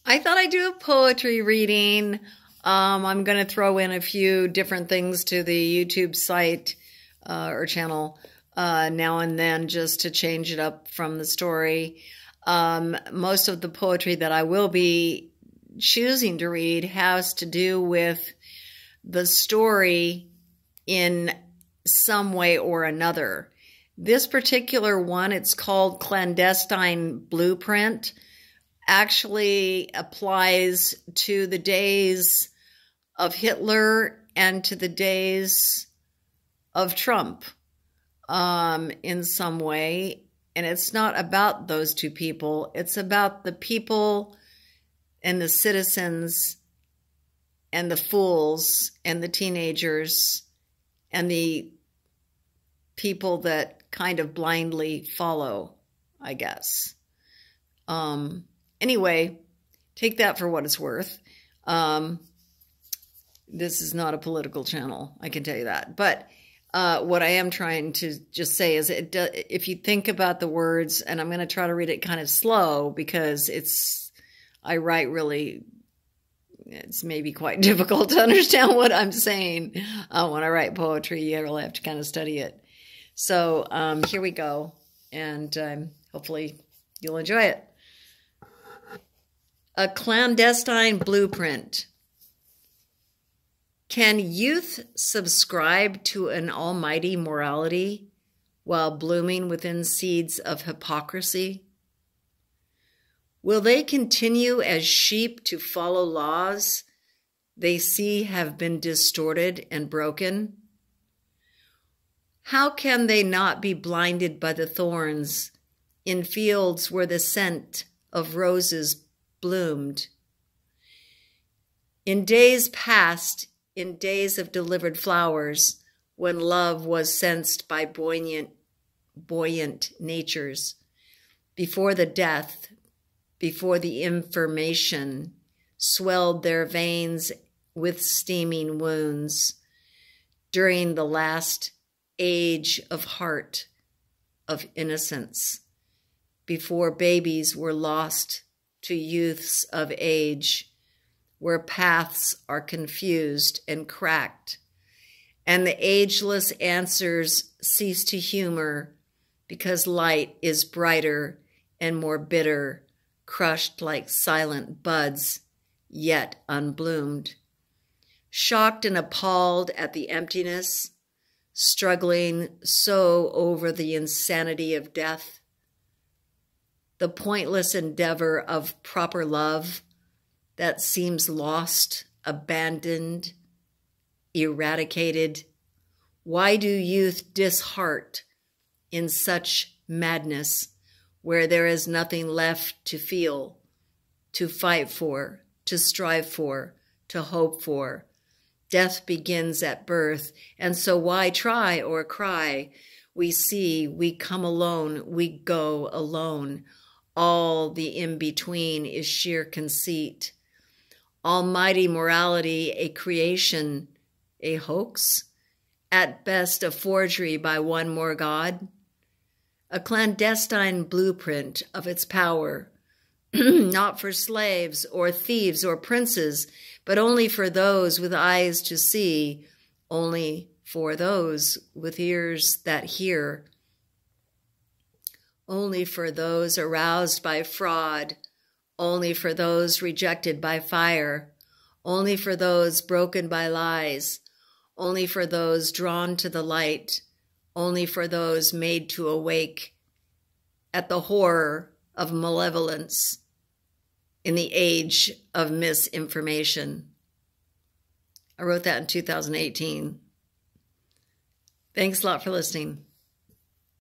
I thought I'd do a poetry reading. I'm going to throw in a few different things to the YouTube site or channel now and then just to change it up from the story. Most of the poetry that I will be choosing to read has to do with the story in some way or another. This particular one, it's called Clandestine Blueprint, actually applies to the days of Hitler and to the days of Trump in some way. And it's not about those two people. It's about the people and the citizens and the fools and the teenagers and the people that kind of blindly follow, I guess. Anyway, take that for what it's worth. This is not a political channel, I can tell you that. But what I am trying to just say is if you think about the words, and I'm going to try to read it kind of slow because I write really, it's maybe quite difficult to understand what I'm saying. When I write poetry, you really have to kind of study it. So here we go, and hopefully you'll enjoy it. A clandestine blueprint. Can youth subscribe to an almighty morality while blooming within seeds of hypocrisy? Will they continue as sheep to follow laws they see have been distorted and broken? How can they not be blinded by the thorns in fields where the scent of roses bloomed? In days past, in days of delivered flowers, when love was sensed by buoyant natures, before the death, before the information, swelled their veins with steaming wounds, during the last age of heart, of innocence, before babies were lost to youths of age, where paths are confused and cracked, and the ageless answers cease to humor because light is brighter and more bitter, crushed like silent buds, yet unbloomed. Shocked and appalled at the emptiness, struggling so over the insanity of death, the pointless endeavor of proper love that seems lost, abandoned, eradicated. Why do youth disheart in such madness where there is nothing left to feel, to fight for, to strive for, to hope for? Death begins at birth, and so why try or cry? We see, we come alone, we go alone. All the in-between is sheer conceit. Almighty morality, a creation, a hoax? At best, a forgery by one more God? A clandestine blueprint of its power, not for slaves or thieves or princes, but only for those with eyes to see, only for those with ears that hear, only for those aroused by fraud, only for those rejected by fire, only for those broken by lies, only for those drawn to the light, only for those made to awake at the horror of malevolence in the age of misinformation. I wrote that in 2018. Thanks a lot for listening.